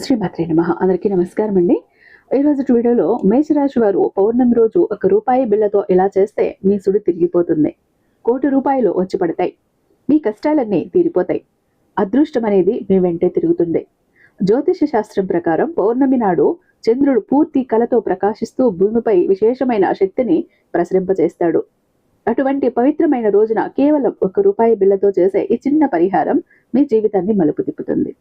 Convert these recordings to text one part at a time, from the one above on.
శ్రీమాత్రే నమః. అందరికీ నమస్కారం అండి. ఈరోజు వీడియోలో మేషరాశి వారు పౌర్ణమి రోజు ₹1 బిళ్ళతో ఇలా చేస్తే మీ సుడి తిరిగిపోతుంది. ₹1,00,00,000 వచ్చి పడతాయి. మీ కష్టాలన్నీ తీరిపోతాయి. అదృష్టం అనేది మీ వెంటే తిరుగుతుంది. జ్యోతిష శాస్త్రం ప్రకారం పౌర్ణమి నాడు చంద్రుడు పూర్తి కళతో ప్రకాశిస్తూ భూమిపై విశేషమైన శక్తిని ప్రసరింపజేస్తాడు. అటువంటి పవిత్రమైన రోజున కేవలం ₹1 బిళ్ళతో చేసే ఈ చిన్న పరిహారం మీ జీవితాన్ని మలుపు తిప్పుతుంది.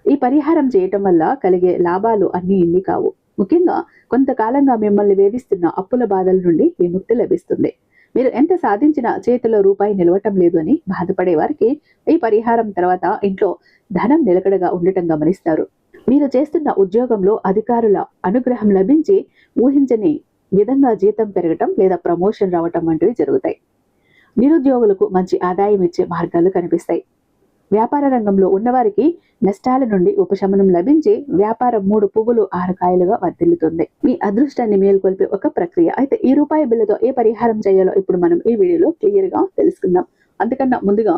ఈ పరిహారం చేయటం వల్ల కలిగే లాభాలు అన్ని ఇన్ని కావు. ముఖ్యంగా కొంతకాలంగా మిమ్మల్ని వేధిస్తున్న అప్పుల బాధల నుండి విముక్తి లభిస్తుంది. మీరు ఎంత సాధించినా చేతిలో రూపాయి నిలవటం లేదు అని బాధపడే వారికి ఈ పరిహారం తర్వాత ఇంట్లో ధనం నిలకడగా ఉండటం గమనిస్తారు. మీరు చేస్తున్న ఉద్యోగంలో అధికారుల అనుగ్రహం లభించి ఊహించని విధంగా జీతం పెరగటం లేదా ప్రమోషన్ రావటం వంటివి జరుగుతాయి. నిరుద్యోగులకు మంచి ఆదాయం ఇచ్చే మార్గాలు కనిపిస్తాయి. వ్యాపార రంగంలో ఉన్నవారికి నష్టాల నుండి ఉపశమనం లభించి వ్యాపారం 3 పువ్వులు 6 కాయలుగా వర్ధిల్లుతుంది. మీ అదృష్టాన్ని మేల్కొల్పే ఒక ప్రక్రియ. అయితే ఈ రూపాయి బిళ్ళతో ఏ పరిహారం చేయాలో ఇప్పుడు మనం ఈ వీడియోలో క్లియర్ గా తెలుసుకుందాం. అంతకన్నా ముందుగా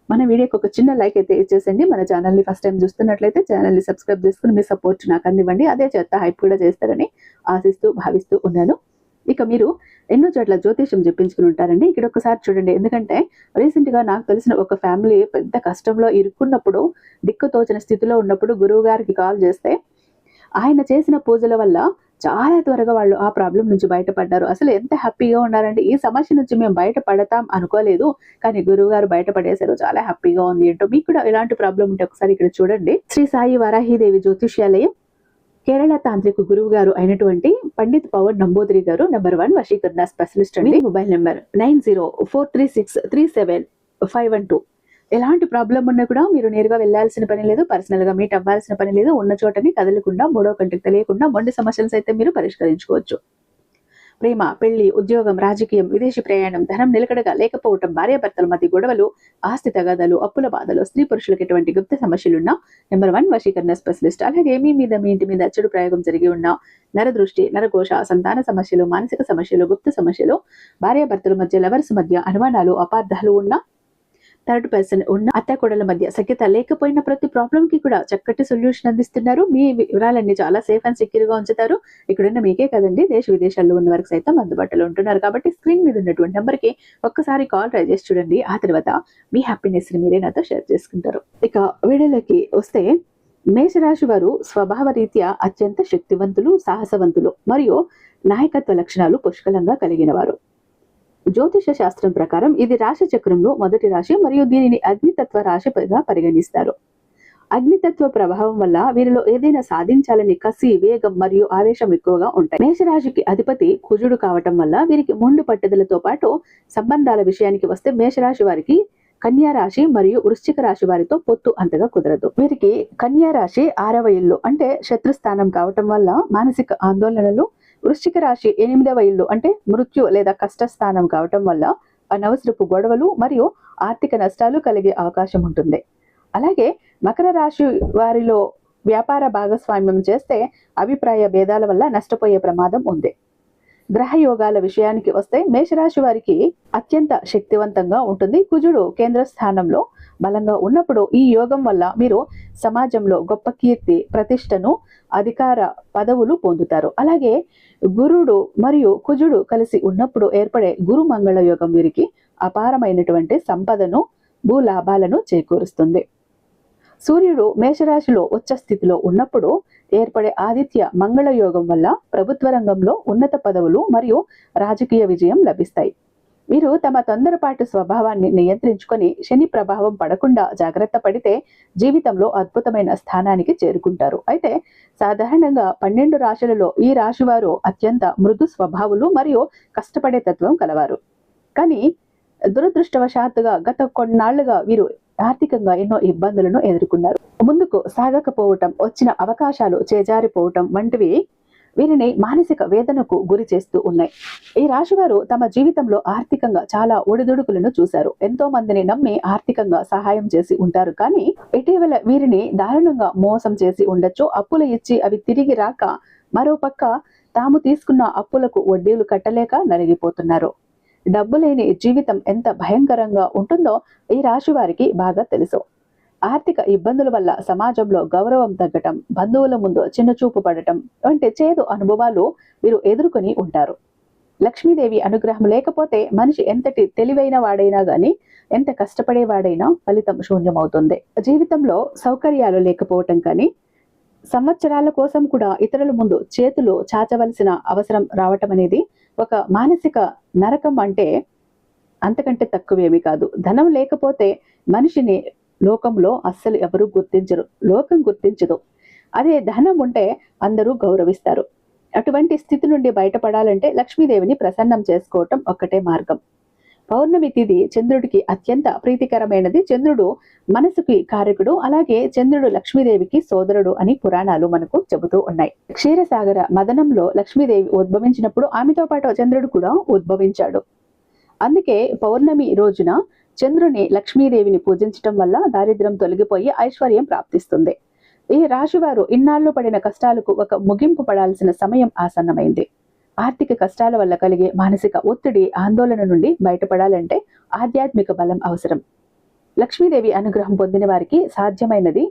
మన వీడియోకి ఒక చిన్న లైక్ అయితే ఇచ్చేసండి. మన ఛానల్ని ఫస్ట్ టైం చూస్తున్నట్లయితే ఛానల్ని సబ్స్క్రైబ్ చేసుకుని మీ సపోర్ట్ నాకు అందివ్వండి. అదే చేత హైప్ కూడా చేస్తారని ఆశిస్తూ భావిస్తూ ఉన్నాను. ఇక మీరు ఎన్నో చోట్ల జ్యోతిష్యం చెప్పించుకుని ఉంటారండి. ఇక్కడ ఒకసారి చూడండి. ఎందుకంటే రీసెంట్ గా నాకు తెలిసిన ఒక ఫ్యామిలీ పెద్ద కష్టంలో ఇరుక్కున్నప్పుడు, దిక్కుతోచిన స్థితిలో ఉన్నప్పుడు గురువు గారికి కాల్ చేస్తే ఆయన చేసిన పూజల వల్ల చాలా త్వరగా వాళ్ళు ఆ ప్రాబ్లం నుంచి బయటపడ్డారు. అసలు ఎంత హ్యాపీగా ఉన్నారంటే ఈ సమస్య నుంచి మేము బయటపడతాం అనుకోలేదు, కానీ గురువు గారు బయటపడేశారు. చాలా హ్యాపీగా ఉంది ఏంటో. మీకు కూడా ఇలాంటి ప్రాబ్లం ఉంటే ఒకసారి ఇక్కడ చూడండి. శ్రీ సాయి వరాహీదేవి జ్యోతిష్యాలయం కేరళ తాంత్రిక గురువు గారు అయినటువంటి పండిత్ పవన్ నంబూదిరి గారు నెంబర్ 1 వశీకరణ స్పెషలిస్ట్ అండి. Mobile number 9043637512. ఎలాంటి ప్రాబ్లం ఉన్నా కూడా మీరు నేరుగా వెళ్లాల్సిన పని లేదు, పర్సనల్ గా మీట్ అవ్వాల్సిన పని లేదు. ఉన్న చోటని కదలకుండా మూడో కంటికి తెలియకుండా మొండి సమస్యలు సైతం మీరు పరిష్కరించుకోవచ్చు. ప్రేమ, పెళ్లి, ఉద్యోగం, రాజకీయం, విదేశీ ప్రయాణం, ధనం నిలకడగా లేకపోవటం, భార్యాభర్తల మధ్య గొడవలు, ఆస్తి తగాదాలు, అప్పుల బాధలు, స్త్రీ పురుషులకు ఎటువంటి గుప్త సమస్యలున్నా నెంబర్ 1 వశీకరణ స్పెషలిస్ట్. అలాగే మీ ఇంటి మీద చెడు ప్రయోగం జరిగి ఉన్న నరదృష్టి, నరకోశ, సంతాన సమస్యలు, మానసిక సమస్యలు, గుప్త సమస్యలు, భార్యాభర్తల మధ్య, లవర్స్ మధ్య అనుమానాలు, అపార్థాలు ఉన్న, థర్డ్ పర్సన్ ఉన్న, అత్తాకోడల మధ్య సఖ్యత లేకపోయిన ప్రతి ప్రాబ్లం కి కూడా చక్కటి సొల్యూషన్ అందిస్తున్నారు. మీ వివరాలన్నీ చాలా సేఫ్ అండ్ సెక్యూర్ గా ఉంచుతారు. ఇక్కడున్న మీకే కదండి, దేశ విదేశాల్లో ఉన్న వారికి సైతం అందుబాటులో ఉంటున్నారు. కాబట్టి స్క్రీన్ మీద ఉన్నటువంటి నెంబర్ కి ఒక్కసారి కాల్ ట్రై చేసి చూడండి. ఆ తర్వాత మీ హ్యాపీనెస్ ని మీరే నాతో షేర్ చేసుకుంటారు. ఇక వీడియోలోకి వస్తే, మేషరాశి వారు స్వభావ రీత్యా అత్యంత శక్తివంతులు, సాహసవంతులు మరియు నాయకత్వ లక్షణాలు పుష్కలంగా కలిగిన వారు. జ్యోతిష శాస్త్రం ప్రకారం ఇది రాశి చక్రంలో మొదటి రాశి మరియు దీనిని అగ్నితత్వ రాశిగా పరిగణిస్తారు. అగ్నితత్వ ప్రభావం వల్ల వీరిలో ఏదైనా సాధించాలని కసి, వేగం మరియు ఆవేశం ఎక్కువగా ఉంటాయి. మేషరాశికి అధిపతి కుజుడు కావటం వల్ల వీరికి మొండు పట్టుదలతో పాటు సంబంధాల విషయానికి వస్తే మేషరాశి వారికి కన్యా రాశి మరియు వృశ్చిక రాశి వారితో పొత్తు అంతగా కుదరదు. వీరికి కన్యా రాశి 6వ ఇల్లు అంటే శత్రుస్థానం కావటం వల్ల మానసిక ఆందోళనలు, వృశ్చిక రాశి 8వ ఇల్లు అంటే మృత్యు లేదా కష్టస్థానం కావటం వల్ల అనవసరపు గొడవలు మరియు ఆర్థిక నష్టాలు కలిగే అవకాశం ఉంటుంది. అలాగే మకర రాశి వారిలో వ్యాపార భాగస్వామ్యం చేస్తే అభిప్రాయ భేదాల వల్ల నష్టపోయే ప్రమాదం ఉంది. గ్రహ యోగాల విషయానికి వస్తే మేషరాశి వారికి అత్యంత శక్తివంతంగా ఉంటుంది. కుజుడు కేంద్ర స్థానంలో బలంగా ఉన్నప్పుడు ఈ యోగం వల్ల మీరు సమాజంలో గొప్ప కీర్తి, ప్రతిష్టను, అధికార పదవులు పొందుతారు. అలాగే గురుడు మరియు కుజుడు కలిసి ఉన్నప్పుడు ఏర్పడే గురు మంగళ యోగం వీరికి అపారమైనటువంటి సంపదను, భూ లాభాలను చేకూరుస్తుంది. సూర్యుడు మేషరాశిలో ఉచ్చ స్థితిలో ఉన్నప్పుడు ఏర్పడే ఆదిత్య మంగళ యోగం వల్ల ప్రభుత్వ రంగంలో ఉన్నత పదవులు మరియు రాజకీయ విజయం లభిస్తాయి. వీరు తమ తొందరపాటు స్వభావాన్ని నియంత్రించుకొని శని ప్రభావం పడకుండా జాగ్రత్త పడితే జీవితంలో అద్భుతమైన స్థానానికి చేరుకుంటారు. అయితే సాధారణంగా 12 రాశులలో ఈ రాశి వారు అత్యంత మృదు స్వభావులు మరియు కష్టపడే తత్వం కలవారు. కానీ దురదృష్టవశాత్తుగా గత కొన్నాళ్లుగా వీరు ఆర్థికంగా ఎన్నో ఇబ్బందులను ఎదుర్కొన్నారు. ముందుకు సాగకపోవటం, వచ్చిన అవకాశాలు చేజారిపోవటం వంటివి వీరిని మానసిక వేదనకు గురి చేస్తూ ఉన్నాయి. ఈ రాశివారు తమ జీవితంలో ఆర్థికంగా చాలా ఒడిదుడుకులను చూశారు. ఎంతో మందిని నమ్మి ఆర్థికంగా సహాయం చేసి ఉంటారు. కానీ ఇటీవల వీరిని దారుణంగా మోసం చేసి ఉండొచ్చు. అప్పులు ఇచ్చి అవి తిరిగి రాక, మరోపక్క తాము తీసుకున్న అప్పులకు వడ్డీలు కట్టలేక నలిగిపోతున్నారు. డబ్బు లేని జీవితం ఎంత భయంకరంగా ఉంటుందో ఈ రాశి వారికి బాగా తెలుసు. ఆర్థిక ఇబ్బందుల వల్ల సమాజంలో గౌరవం తగ్గటం, బంధువుల ముందు చిన్నచూపు పడటం వంటి చేదు అనుభవాలు మీరు ఎదుర్కొని ఉంటారు. లక్ష్మీదేవి అనుగ్రహం లేకపోతే మనిషి ఎంతటి తెలివైన వాడైనా గాని, ఎంత కష్టపడేవాడైనా ఫలితం శూన్యమవుతుంది. జీవితంలో సౌకర్యాలు లేకపోవటం కానీ, సంవత్సరాల కోసం కూడా ఇతరుల ముందు చేతులు చాచవలసిన అవసరం రావటం అనేది ఒక మానసిక నరకం అంటే అంతకంటే తక్కువేమీ కాదు. ధనం లేకపోతే మనిషిని లోకంలో అస్సలు ఎవరూ గుర్తించరు, లోకం గుర్తించదు. అదే ధనం ఉంటే అందరూ గౌరవిస్తారు. అటువంటి స్థితి నుండి బయటపడాలంటే లక్ష్మీదేవిని ప్రసన్నం చేసుకోవటం ఒక్కటే మార్గం. పౌర్ణమి తిథి చంద్రుడికి అత్యంత ప్రీతికరమైనది. చంద్రుడు మనసుకి కారకుడు, అలాగే చంద్రుడు లక్ష్మీదేవికి సోదరుడు అని పురాణాలు మనకు చెబుతూ ఉన్నాయి. క్షీరసాగర మదనంలో లక్ష్మీదేవి ఉద్భవించినప్పుడు ఆమెతో పాటు చంద్రుడు కూడా ఉద్భవించాడు. అందుకే పౌర్ణమి రోజున చంద్రుని లక్ష్మీదేవిని పూజించటం వల్ల దారిద్ర్యం తొలగిపోయి ఐశ్వర్యం ప్రాప్తిస్తుంది. ఈ రాశివారు ఇన్నాళ్ళు పడిన కష్టాలకు ఒక ముగింపు పడాల్సిన సమయం ఆసన్నమైంది. ఆర్థిక కష్టాల వల్ల కలిగే మానసిక ఒత్తిడి, ఆందోళన నుండి బయటపడాలంటే ఆధ్యాత్మిక బలం అవసరం. లక్ష్మీదేవి అనుగ్రహం పొందిన వారికి సాధ్యమైనది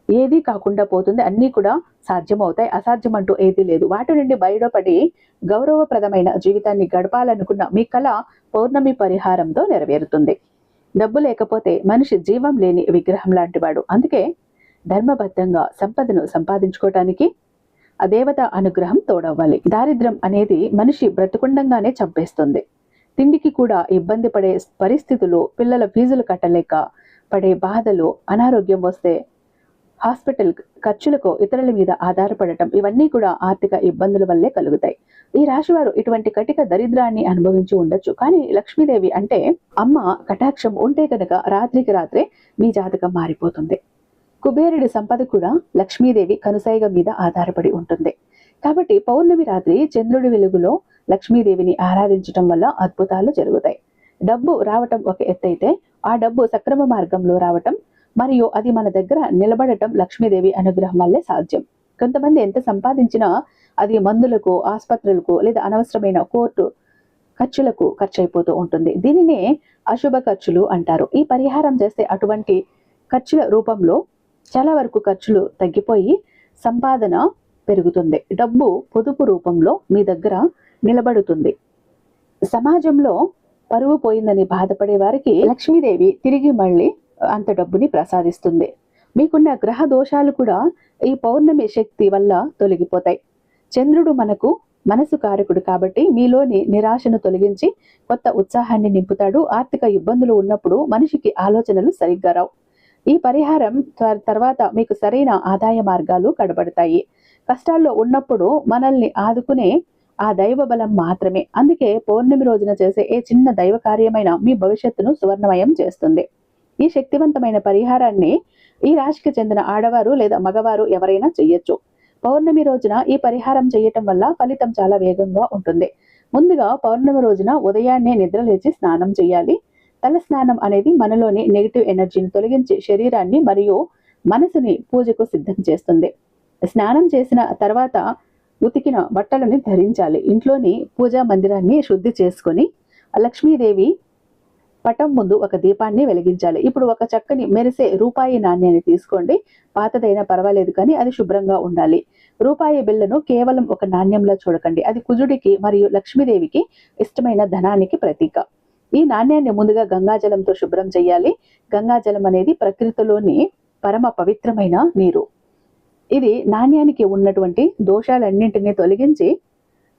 ఏదీ కాకుండా పోతుంది. అన్నీ కూడా సాధ్యమవుతాయి. అసాధ్యం అంటూ ఏదీ లేదు. వాటి నుండి బయటపడి గౌరవప్రదమైన జీవితాన్ని గడపాలనుకున్న మీ కళ పౌర్ణమి పరిహారంతో నెరవేరుతుంది. డబ్బు లేకపోతే మనిషి జీవం లేని విగ్రహం లాంటివాడు. అందుకే ధర్మబద్ధంగా సంపదను సంపాదించుకోవటానికి ఆ దేవత అనుగ్రహం తోడవ్వాలి. దారిద్ర్యం అనేది మనిషి బ్రతుకుండంగానే చంపేస్తుంది. తిండికి కూడా ఇబ్బంది పడే పరిస్థితులు, పిల్లల ఫీజులు కట్టలేక పడే బాధలు, అనారోగ్యం వస్తే హాస్పిటల్ ఖర్చులకు ఇతరుల మీద ఆధారపడటం, ఇవన్నీ కూడా ఆర్థిక ఇబ్బందుల వల్లే కలుగుతాయి. ఈ రాశివారు ఇటువంటి కటిక దరిద్రాన్ని అనుభవించి ఉండొచ్చు. కానీ లక్ష్మీదేవి అంటే అమ్మ కటాక్షం ఉంటే కనుక రాత్రికి రాత్రే మీ జాతకం మారిపోతుంది. కుబేరుడి సంపద కూడా లక్ష్మీదేవి కనుసైగ మీద ఆధారపడి ఉంటుంది. కాబట్టి పౌర్ణమి రాత్రి చంద్రుడి వెలుగులో లక్ష్మీదేవిని ఆరాధించటం వల్ల అద్భుతాలు జరుగుతాయి. డబ్బు రావటం ఒక ఎత్తైతే, ఆ డబ్బు సక్రమ మార్గంలో రావటం మరియు అది మన దగ్గర నిలబడటం లక్ష్మీదేవి అనుగ్రహం వల్లే సాధ్యం. కొంతమంది ఎంత సంపాదించినా అది మందులకు, ఆసుపత్రులకు లేదా అనవసరమైన కోర్టు ఖర్చులకు ఖర్చు అయిపోతూ ఉంటుంది. దీనినే అశుభ ఖర్చులు అంటారు. ఈ పరిహారం చేస్తే అటువంటి ఖర్చుల రూపంలో చాలా వరకు ఖర్చులు తగ్గిపోయి సంపాదన పెరుగుతుంది. డబ్బు పొదుపు రూపంలో మీ దగ్గర నిలబడుతుంది. సమాజంలో పరువు పోయిందని బాధపడే వారికి లక్ష్మీదేవి తిరిగి మళ్ళీ అంత డబ్బుని ప్రసాదిస్తుంది. మీకున్న గ్రహ దోషాలు కూడా ఈ పౌర్ణమి శక్తి వల్ల తొలగిపోతాయి. చంద్రుడు మనసు కారకుడు కాబట్టి మీలోని నిరాశను తొలగించి కొత్త ఉత్సాహాన్ని నింపుతాడు. ఆర్థిక ఇబ్బందులు ఉన్నప్పుడు మనిషికి ఆలోచనలు సరిగ్గా రావు. ఈ పరిహారం తర్వాత మీకు సరైన ఆదాయ మార్గాలు కనబడతాయి. కష్టాల్లో ఉన్నప్పుడు మనల్ని ఆదుకునే ఆ దైవ బలం మాత్రమే. అందుకే పౌర్ణమి రోజున చేసే ఏ చిన్న దైవ కార్యమైన మీ భవిష్యత్తును సువర్ణమయం చేస్తుంది. ఈ శక్తివంతమైన పరిహారాన్ని ఈ రాశికి చెందిన ఆడవారు లేదా మగవారు ఎవరైనా చెయ్యొచ్చు. పౌర్ణమి రోజున ఈ పరిహారం చేయటం వల్ల ఫలితం చాలా వేగంగా ఉంటుంది. ముందుగా పౌర్ణమి రోజున ఉదయాన్నే నిద్రలేచి స్నానం చేయాలి. తల స్నానం అనేది మనలోని నెగిటివ్ ఎనర్జీని తొలగించి శరీరాన్ని మరియు మనసుని పూజకు సిద్ధం చేస్తుంది. స్నానం చేసిన తర్వాత ఉతికిన బట్టలని ధరించాలి. ఇంట్లోని పూజా మందిరాన్ని శుద్ధి చేసుకొని లక్ష్మీదేవి పటం ముందు ఒక దీపాన్ని వెలిగించాలి. ఇప్పుడు ఒక చక్కని మెరిసే రూపాయి నాణ్యాన్ని తీసుకోండి. పాతదైనా పర్వాలేదు, కానీ అది శుభ్రంగా ఉండాలి. రూపాయి బిళ్ళను కేవలం ఒక నాణ్యంలో చూడకండి. అది కుజుడికి మరియు లక్ష్మీదేవికి ఇష్టమైన ధనానికి ప్రతీక. ఈ నాణ్యాన్ని ముందుగా గంగాజలంతో శుభ్రం చేయాలి. గంగాజలం అనేది ప్రకృతిలోని పరమ పవిత్రమైన నీరు. ఇది నాణ్యానికి ఉన్నటువంటి దోషాలన్నింటినీ తొలగించి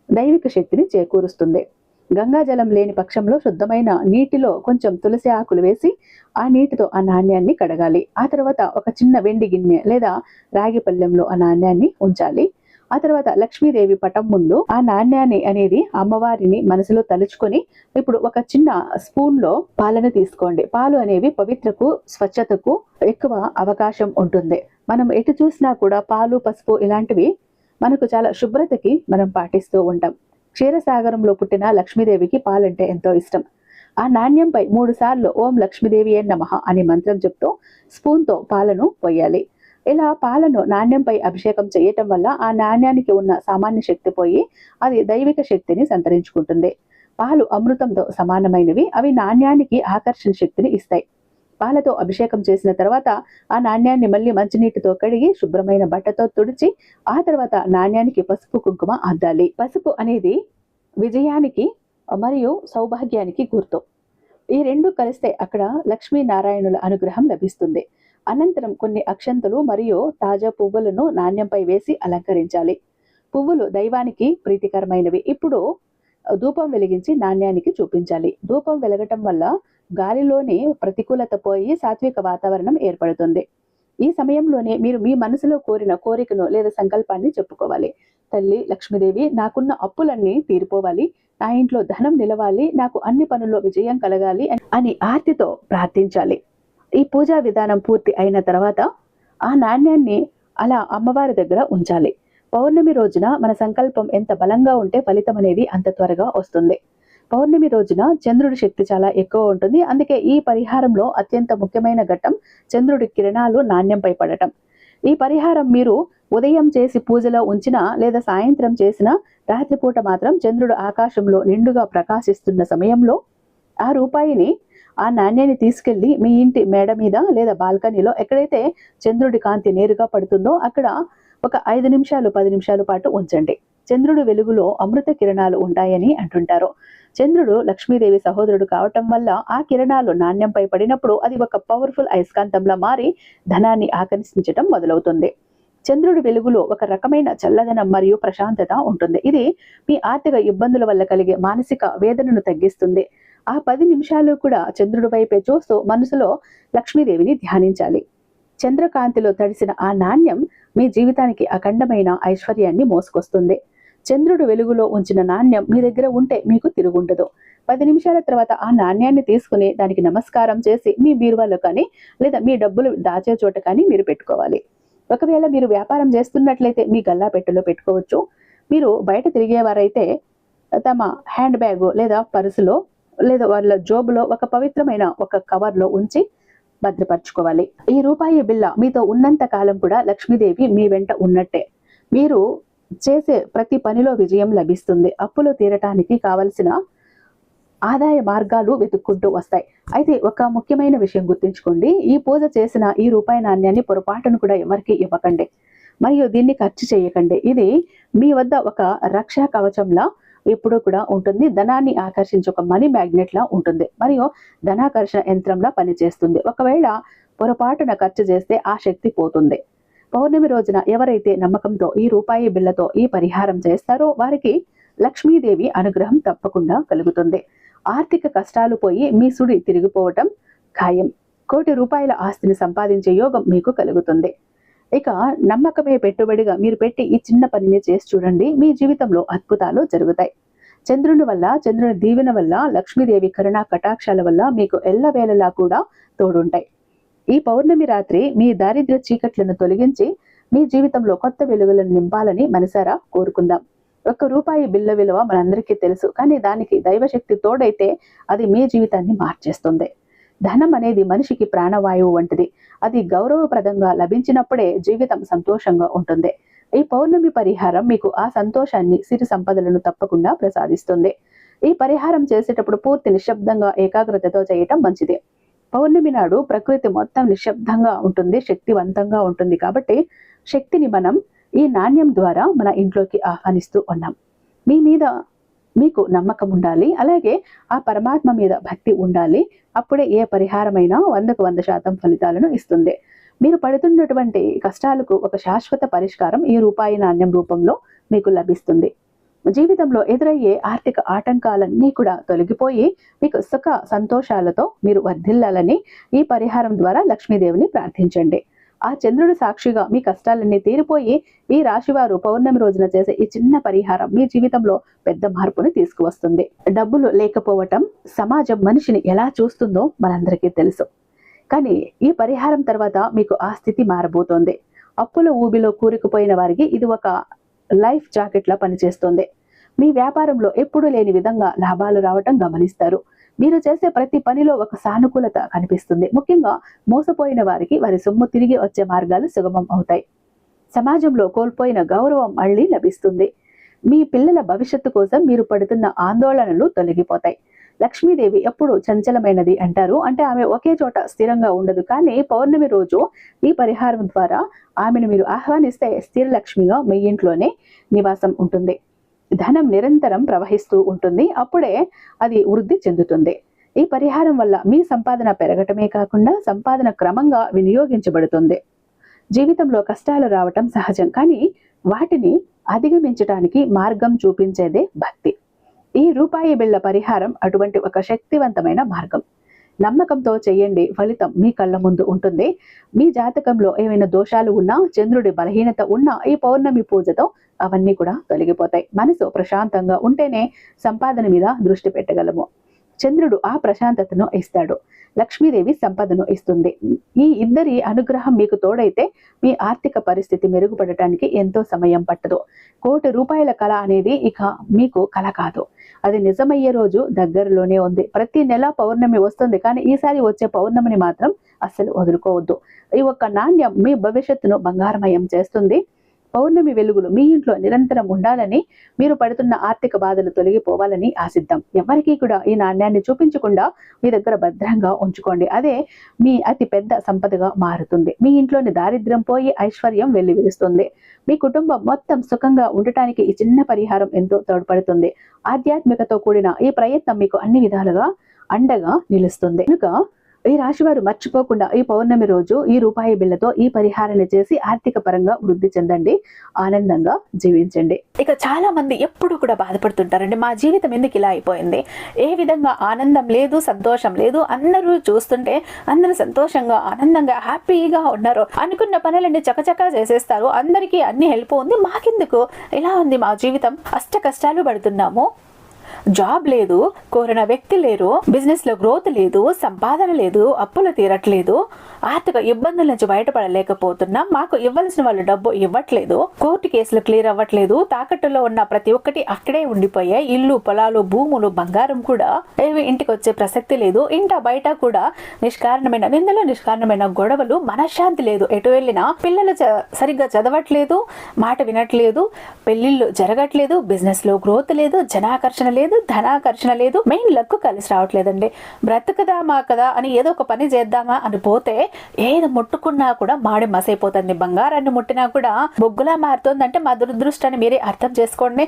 దైవిక శక్తిని చేకూరుస్తుంది. గంగాజలం లేని పక్షంలో శుద్ధమైన నీటిలో కొంచెం తులసి ఆకులు వేసి ఆ నీటితో ఆ నాణ్యాన్ని కడగాలి. ఆ తర్వాత ఒక చిన్న వెండి గిన్నె లేదా రాగి పళ్ళెంలో ఆ నాణ్యాన్ని ఉంచాలి. ఆ తర్వాత లక్ష్మీదేవి పటం ముందు ఆ నాణ్యాన్ని అనేది అమ్మవారిని మనసులో తలుచుకొని ఇప్పుడు ఒక చిన్న స్పూన్ లో పాలను తీసుకోండి. పాలు అనేవి పవిత్రకు, స్వచ్ఛతకు ఎక్కువ అవకాశం ఉంటుంది. మనం ఎటు చూసినా కూడా పాలు, పసుపు ఇలాంటివి మనకు చాలా శుభ్రతకి మనం పాటిస్తూ ఉంటాం. క్షీరసాగరంలో పుట్టిన లక్ష్మీదేవికి పాలంటే ఎంతో ఇష్టం. ఆ నాణ్యంపై 3 సార్లు ఓం లక్ష్మీదేవి నమః అనే మంత్రం చెప్తూ స్పూన్తో పాలను పోయాలి. ఇలా పాలను నాణ్యంపై అభిషేకం చేయటం వల్ల ఆ నాణ్యానికి ఉన్న సామాన్య శక్తి పోయి అది దైవిక శక్తిని సంతరించుకుంటుంది. పాలు అమృతంతో సమానమైనవి. అవి నాణ్యానికి ఆకర్షణ శక్తిని ఇస్తాయి. పాలతో అభిషేకం చేసిన తర్వాత ఆ నాణ్యాన్ని మళ్ళీ మంచినీటితో కడిగి శుభ్రమైన బట్టతో తుడిచి ఆ తర్వాత నాణ్యానికి పసుపు కుంకుమ అద్దాలి. పసుపు అనేది విజయానికి మరియు సౌభాగ్యానికి గుర్తు. ఈ రెండు కలిస్తే అక్కడ లక్ష్మీనారాయణుల అనుగ్రహం లభిస్తుంది. అనంతరం కొన్ని అక్షంతలు మరియు తాజా పువ్వులను నాణ్యంపై వేసి అలంకరించాలి. పువ్వులు దైవానికి ప్రీతికరమైనవి. ఇప్పుడు ధూపం వెలిగించి నాణ్యానికి చూపించాలి. ధూపం వెలగటం వల్ల గాలిలోని ప్రతికూలత పోయి సాత్విక వాతావరణం ఏర్పడుతుంది. ఈ సమయంలోనే మీరు మీ మనసులో కోరిన కోరికను లేదా సంకల్పాన్ని చెప్పుకోవాలి. తల్లి లక్ష్మీదేవి, నాకున్న అప్పులన్నీ తీరిపోవాలి, నా ఇంట్లో ధనం నిలవాలి, నాకు అన్ని పనుల్లో విజయం కలగాలి అని ఆర్తితో ప్రార్థించాలి. ఈ పూజా విధానం పూర్తి అయిన తర్వాత ఆ నాణ్యాన్ని అలా అమ్మవారి దగ్గర ఉంచాలి. పౌర్ణమి రోజున మన సంకల్పం ఎంత బలంగా ఉంటే ఫలితం అనేది అంత త్వరగా వస్తుంది. పౌర్ణమి రోజున చంద్రుడి శక్తి చాలా ఎక్కువ ఉంటుంది. అందుకే ఈ పరిహారంలో అత్యంత ముఖ్యమైన ఘట్టం చంద్రుడి కిరణాలు నాణ్యంపై పడటం. ఈ పరిహారం మీరు ఉదయం చేసి పూజలో ఉంచినా లేదా సాయంత్రం చేసినా రాత్రిపూట మాత్రం చంద్రుడు ఆకాశంలో నిండుగా ప్రకాశిస్తున్న సమయంలో ఆ రూపాయిని, ఆ నాణ్యాన్ని తీసుకెళ్లి మీ ఇంటి మేడ మీద లేదా బాల్కనీలో ఎక్కడైతే చంద్రుడి కాంతి నేరుగా పడుతుందో అక్కడ ఒక 5 నిమిషాలు 10 నిమిషాల పాటు ఉంచండి. చంద్రుడి వెలుగులో అమృత కిరణాలు ఉంటాయని అంటుంటారు. చంద్రుడు లక్ష్మీదేవి సహోదరుడు కావటం వల్ల ఆ కిరణాలు నాణ్యంపై పడినప్పుడు అది ఒక పవర్ఫుల్ అయస్కాంతంలా మారి ధనాన్ని ఆకర్షించటం మొదలవుతుంది. చంద్రుడి వెలుగులో ఒక రకమైన చల్లదనం మరియు ప్రశాంతత ఉంటుంది. ఇది మీ ఆర్థిక ఇబ్బందుల వల్ల కలిగే మానసిక వేదనను తగ్గిస్తుంది. ఆ 10 నిమిషాలు కూడా చంద్రుడి వైపే చూస్తూ మనసులో లక్ష్మీదేవిని ధ్యానించాలి. చంద్రకాంతిలో తడిసిన ఆ నాణ్యం మీ జీవితానికి అఖండమైన ఐశ్వర్యాన్ని మోసుకొస్తుంది. చంద్రుడు వెలుగులో ఉంచిన నాణ్యం మీ దగ్గర ఉంటే మీకు తిరుగుండదు. 10 నిమిషాల తర్వాత ఆ నాణ్యాన్ని తీసుకుని దానికి నమస్కారం చేసి మీ బీరువాలో కానీ లేదా మీ డబ్బులు దాచే చోట కానీ మీరు పెట్టుకోవాలి. ఒకవేళ మీరు వ్యాపారం చేస్తున్నట్లయితే మీ గల్లా పెట్టెలో పెట్టుకోవచ్చు. మీరు బయట తిరిగేవారైతే తమ హ్యాండ్ బ్యాగ్ లేదా పర్సులో లేదా వాళ్ళ జోబులో ఒక పవిత్రమైన ఒక కవర్లో ఉంచి భద్రపరచుకోవాలి. ఈ రూపాయి బిళ్ళ మీతో ఉన్నంత కాలం కూడా లక్ష్మీదేవి మీ వెంట ఉన్నట్టే. మీరు చేసే ప్రతి పనిలో విజయం లభిస్తుంది. అప్పులు తీరటానికి కావలసిన ఆదాయ మార్గాలు వెతుక్కుంటూ వస్తాయి. అయితే ఒక ముఖ్యమైన విషయం గుర్తుంచుకోండి. ఈ పూజ చేసిన ఈ రూపాయి నాణ్యాన్ని పొరపాటును కూడా ఎవరికి ఇవ్వకండి మరియు దీన్ని ఖర్చు చేయకండి. ఇది మీ వద్ద ఒక రక్షా కవచంలా ఎప్పుడూ కూడా ఉంటుంది. ధనాన్ని ఆకర్షించే ఒక మనీ మ్యాగ్నెట్ లా ఉంటుంది మరియు ధనాకర్షణ యంత్రంలా పనిచేస్తుంది. ఒకవేళ పొరపాటున ఖర్చు చేస్తే ఆ శక్తి పోతుంది. పౌర్ణమి రోజున ఎవరైతే నమ్మకంతో ఈ రూపాయి బిళ్ళతో ఈ పరిహారం చేస్తారో వారికి లక్ష్మీదేవి అనుగ్రహం తప్పకుండా కలుగుతుంది. ఆర్థిక కష్టాలు పోయి మీ సుడి తిరిగిపోవటం ఖాయం. 1 కోటి రూపాయల ఆస్తిని సంపాదించే యోగం మీకు కలుగుతుంది. ఇక నమ్మకమే పెట్టుబడిగా మీరు పెట్టి ఈ చిన్న పనిని చేసి చూడండి. మీ జీవితంలో అద్భుతాలు జరుగుతాయి. చంద్రుని దీవెన వల్ల, లక్ష్మీదేవి కరుణా కటాక్షాల వల్ల మీకు ఎల్లవేళలా కూడా తోడుంటాయి. ఈ పౌర్ణమి రాత్రి మీ దారిద్ర్య చీకట్లను తొలగించి మీ జీవితంలో కొత్త వెలుగులను నింపాలని మనసారా కోరుకుందాం. 1 రూపాయి బిళ్ళ విలువ మనందరికీ తెలుసు, కానీ దానికి దైవశక్తి తోడైతే అది మీ జీవితాన్ని మార్చేస్తుంది. ధనం అనేది మనిషికి ప్రాణవాయువు వంటిది. అది గౌరవప్రదంగా లభించినప్పుడే జీవితం సంతోషంగా ఉంటుంది. ఈ పౌర్ణమి పరిహారం మీకు ఆ సంతోషాన్ని, సిరి సంపదలను తప్పకుండా ప్రసాదిస్తుంది. ఈ పరిహారం చేసేటప్పుడు పూర్తి నిశ్శబ్దంగా ఏకాగ్రతతో చేయటం మంచిది. పౌర్ణమి నాడు ప్రకృతి మొత్తం నిశ్శబ్దంగా ఉంటుంది, శక్తివంతంగా ఉంటుంది. కాబట్టి శక్తిని మనం ఈ నాణ్యం ద్వారా మన ఇంట్లోకి ఆహ్వానిస్తూ ఉన్నాం. మీ మీద మీకు నమ్మకం ఉండాలి, అలాగే ఆ పరమాత్మ మీద భక్తి ఉండాలి. అప్పుడే ఏ పరిహారమైనా 100కు 100% ఫలితాలను ఇస్తుంది. మీరు పడుతున్నటువంటి కష్టాలకు ఒక శాశ్వత పరిష్కారం ఈ రూపాయి నాణ్యం రూపంలో మీకు లభిస్తుంది. జీవితంలో ఎదురయ్యే ఆర్థిక ఆటంకాలన్నీ కూడా తొలగిపోయి మీకు సుఖ సంతోషాలతో మీరు వర్ధిల్లాలని ఈ పరిహారం ద్వారా లక్ష్మీదేవిని ప్రార్థించండి. ఆ చంద్రుడు సాక్షిగా మీ కష్టాలన్నీ తీరిపోయి ఈ రాశివారు పౌర్ణమి రోజున చేసే ఈ చిన్న పరిహారం మీ జీవితంలో పెద్ద మార్పుని తీసుకువస్తుంది. డబ్బులు లేకపోవటం సమాజం మనిషిని ఎలా చూస్తుందో మనందరికీ తెలుసు. కానీ ఈ పరిహారం తర్వాత మీకు ఆ స్థితి మారబోతోంది. అప్పుల ఊబిలో కూరుకుపోయిన వారికి ఇది ఒక లైఫ్ జాకెట్ లా పనిచేస్తుంది. మీ వ్యాపారంలో ఎప్పుడూ లేని విధంగా లాభాలు రావటం గమనిస్తారు. మీరు చేసే ప్రతి పనిలో ఒక సానుకూలత కనిపిస్తుంది. ముఖ్యంగా మోసపోయిన వారికి వారి సొమ్ము తిరిగి వచ్చే మార్గాలు సుగమం అవుతాయి. సమాజంలో కోల్పోయిన గౌరవం మళ్ళీ లభిస్తుంది. మీ పిల్లల భవిష్యత్తు కోసం మీరు పడుతున్న ఆందోళనలు తొలగిపోతాయి. లక్ష్మీదేవి ఎప్పుడు చంచలమైనది అంటారు. అంటే ఆమె ఒకే చోట స్థిరంగా ఉండదు. కానీ పౌర్ణమి రోజు ఈ పరిహారం ద్వారా ఆమెను మీరు ఆహ్వానిస్తే స్థిర లక్ష్మిగా మీ ఇంట్లోనే నివాసం ఉంటుంది. ధనం నిరంతరం ప్రవహిస్తూ ఉంటుంది. అప్పుడే అది వృద్ధి చెందుతుంది. ఈ పరిహారం వల్ల మీ సంపాదన పెరగటమే కాకుండా సంపాదన క్రమంగా వినియోగించబడుతుంది. జీవితంలో కష్టాలు రావటం సహజం, కానీ వాటిని అధిగమించటానికి మార్గం చూపించేదే భక్తి. ఈ రూపాయి బిళ్ళ పరిహారం అటువంటి ఒక శక్తివంతమైన మార్గం. నమ్మకంతో చేయండి, ఫలితం మీ కళ్ళ ముందు ఉంటుంది. మీ జాతకంలో ఏమైనా దోషాలు ఉన్నా, చంద్రుడి బలహీనత ఉన్నా ఈ పౌర్ణమి పూజతో అవన్నీ కూడా తొలగిపోతాయి. మనసు ప్రశాంతంగా ఉంటేనే సంపాదన మీద దృష్టి పెట్టగలము. చంద్రుడు ఆ ప్రశాంతతను ఇస్తాడు, లక్ష్మీదేవి సంపదను ఇస్తుంది. ఈ ఇద్దరి అనుగ్రహం మీకు తోడైతే మీ ఆర్థిక పరిస్థితి మెరుగుపడటానికి ఎంతో సమయం పట్టదు. ₹1,00,00,000 కళ అనేది ఇక మీకు కళ కాదు, అది నిజమయ్యే రోజు దగ్గరలోనే ఉంది. ప్రతి నెల పౌర్ణమి వస్తుంది, కానీ ఈసారి వచ్చే పౌర్ణమిని మాత్రం అస్సలు వదులుకోవద్దు. ఈ ఒక్క నాణ్యం మీ భవిష్యత్తును బంగారమయం చేస్తుంది. పౌర్ణమి వెలుగులు మీ ఇంట్లో నిరంతరం ఉండాలని, మీరు పడుతున్న ఆర్థిక బాధలు తొలగిపోవాలని ఆశిద్దాం. ఎవరికీ కూడా ఈ నాణ్యాన్ని చూపించకుండా మీ దగ్గర భద్రంగా ఉంచుకోండి. అదే మీ అతి పెద్ద సంపదగా మారుతుంది. మీ ఇంట్లోని దారిద్ర్యం పోయి ఐశ్వర్యం వెల్లివిరుస్తుంది. మీ కుటుంబం మొత్తం సుఖంగా ఉండటానికి ఈ చిన్న పరిహారం ఎంతో తోడ్పడుతుంది. ఆధ్యాత్మికతో కూడిన ఈ ప్రయత్నం మీకు అన్ని విధాలుగా అండగా నిలుస్తుంది. కనుక ఈ రాశివారు మర్చిపోకుండా ఈ పౌర్ణమి రోజు ఈ రూపాయి బిళ్ళతో ఈ పరిహారాన్ని చేసి ఆర్థిక పరంగా వృద్ధి చెందండి, ఆనందంగా జీవించండి. ఇక చాలా మంది ఎప్పుడు కూడా బాధపడుతుంటారండి, మా జీవితం ఎందుకు ఇలా అయిపోయింది, ఏ విధంగా ఆనందం లేదు, సంతోషం లేదు, అందరూ చూస్తుంటే అందరూ సంతోషంగా ఆనందంగా హ్యాపీగా ఉన్నారు, అనుకున్న పనులన్నీ చకచకా చేసేస్తారు, అందరికీ అన్ని హెల్ప్ ఉంది, మాకెందుకు ఇలా ఉంది మా జీవితం, అష్ట కష్టాలు పడుతున్నాము, జాబ్ లేదు, కోరిన వ్యక్తి లేరు, బిజినెస్ లో గ్రోత్ లేదు, సంపాదన లేదు, అప్పులు తీరట్లేదు, ఆర్థిక ఇబ్బందుల నుంచి బయటపడలేకపోతున్నాం, మాకు ఇవ్వాల్సిన వాళ్ళు డబ్బు ఇవ్వట్లేదు, కోర్టు కేసులు క్లియర్ అవ్వట్లేదు, తాకట్టులో ఉన్న ప్రతి ఒక్కటి అక్కడే ఉండిపోయాయి, ఇల్లు, పొలాలు, భూములు, బంగారం కూడా ఏవి ఇంటికి వచ్చే ప్రసక్తి లేదు, ఇంట బయట కూడా నిష్కారణమైన నిందలు, నిష్కారణమైన గొడవలు, మనశ్శాంతి లేదు, ఎటు వెళ్ళినా పిల్లలు సరిగ్గా చదవట్లేదు, మాట వినట్లేదు, పెళ్లిళ్ళు జరగట్లేదు, బిజినెస్ లో గ్రోత్ లేదు, జనాకర్షణ లేదు, ధనాకర్షణ లేదు, మెయిన్ లక్ కలిసి రావట్లేదండి. బ్రతుకుదామా కదా అని ఏదో ఒక పని చేద్దామా అని పోతే ఏది ముట్టుకున్నా కూడా మాడి మసైపోతుంది, బంగారాన్ని ముట్టినా కూడా బొగ్గులా మారుతుందంటే మా దురదృష్టాన్ని మీరే అర్థం చేసుకోండి.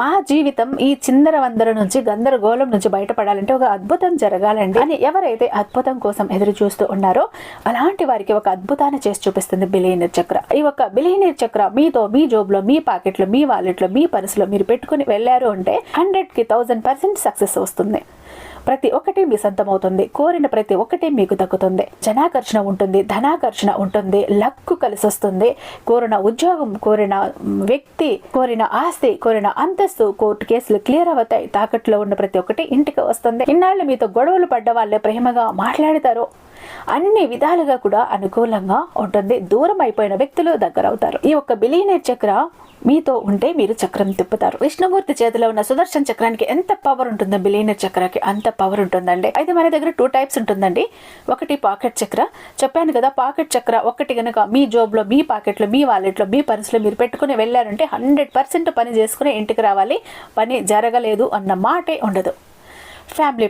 మా జీవితం ఈ చిందర వందర నుంచి, గందరగోళం నుంచి బయటపడాలంటే ఒక అద్భుతం జరగాలండి అని ఎవరైతే అద్భుతం కోసం ఎదురు చూస్తూ ఉన్నారో అలాంటి వారికి ఒక అద్భుతాన్ని చేసి చూపిస్తుంది బిలియనీర్ చక్ర. ఈ ఒక బిలియనీర్ చక్ర మీతో, మీ జోబులో, మీ పాకెట్లో, మీ వాలెట్లో, మీ పర్సులో మీరు పెట్టుకుని వెళ్ళారు అంటే 100కి 1000% సక్సెస్ వస్తుంది. ప్రతి ఒక్కటి మీ సొంతమవుతుంది, కోరిన ప్రతి ఒక్కటి మీకు దక్కుతుంది, జనాకర్షణ ఉంటుంది, ధనాకర్షణ ఉంటుంది, లక్కు కలిసి వస్తుంది, కోరిన ఉద్యోగం, కోరిన వ్యక్తి, కోరిన ఆస్తి, కోరిన అంతస్తు, కోర్టు కేసులు క్లియర్ అవుతాయి, తాకట్లో ఉన్న ప్రతి ఒక్కటి ఇంటికి వస్తుంది. ఇన్నాళ్ళు మీతో గొడవలు పడ్డ వాళ్ళే ప్రేమగా మాట్లాడతారు, అన్ని విధాలుగా కూడా అనుకూలంగా ఉంటుంది, దూరం అయిపోయిన వ్యక్తులు దగ్గర అవుతారు. ఈ ఒక్క బిలియనీర్ చక్ర మీతో ఉంటే మీరు చక్రం తిప్పుతారు. విష్ణుమూర్తి చేతిలో ఉన్న సుదర్శన చక్రానికి ఎంత పవర్ ఉంటుందో బిలియనీర్ చక్రానికి అంత పవర్ ఉంటుందండి. అయితే మన దగ్గర 2 టైప్స్ ఉంటుందండి. ఒకటి పాకెట్ చక్ర, చెప్పాను కదా, పాకెట్ చక్ర ఒకటి కనుక మీ జోబులో, మీ పాకెట్లో, మీ వాలెట్లో, మీ పర్సులో మీరు పెట్టుకుని వెళ్ళారంటే 100% పని చేసుకుని ఇంటికి రావాలి, పని జరగలేదు అన్న మాటే ఉండదు. ఫ్యామిలీ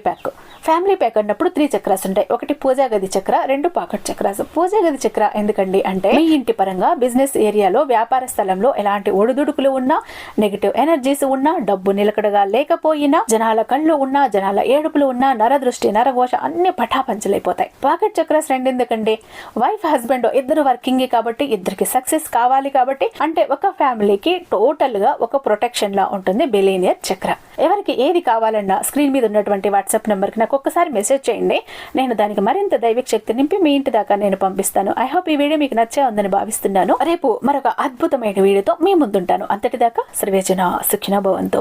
ప్యాక్ అన్నప్పుడు 3 చక్రాస్ ఉంటాయి. ఒకటి పూజా గది చక్ర, 2 పాకెట్ చక్రాస్. పూజా గది చక్ర ఎందుకండి అంటే మీ ఇంటి పరంగా, బిజినెస్ ఏరియాలో, వ్యాపార స్థలంలో ఎలాంటి ఒడిదుడుకులు ఉన్నా, నెగిటివ్ ఎనర్జీస్ ఉన్నా, డబ్బు నిలకడగా లేకపోయినా, జనాల కళ్ళు ఉన్నా, జనాల ఏడుపులు ఉన్నా, నరదృష్టి, నరఘోష అన్ని పటాపంచలైపోతాయి. పాకెట్ చక్రాస్ 2 ఎందుకండి, వైఫ్ హస్బెండ్ ఇద్దరు వర్కింగ్ కాబట్టి, ఇద్దరికి సక్సెస్ కావాలి కాబట్టి, అంటే ఒక ఫ్యామిలీకి టోటల్ గా ఒక ప్రొటెక్షన్ లా ఉంటుంది బిలియనీర్ చక్ర. ఎవరికి ఏది కావాలన్నా స్క్రీన్ మీద ఉన్నటువంటి వాట్సాప్ నెంబర్ కి నాకు ఒక్కసారి మెసేజ్ చేయండి, నేను దానికి మరింత దైవిక శక్తి నింపి మీ ఇంటి దాకా నేను పంపిస్తాను. ఐ హోప్ ఈ వీడియో మీకు నచ్చే ఉందని భావిస్తున్నాను. రేపు మరొక అద్భుతమైన వీడియోతో మీ ముందుంటాను. అంతటిదాకా సర్వేజన సుఖినో భవంతు.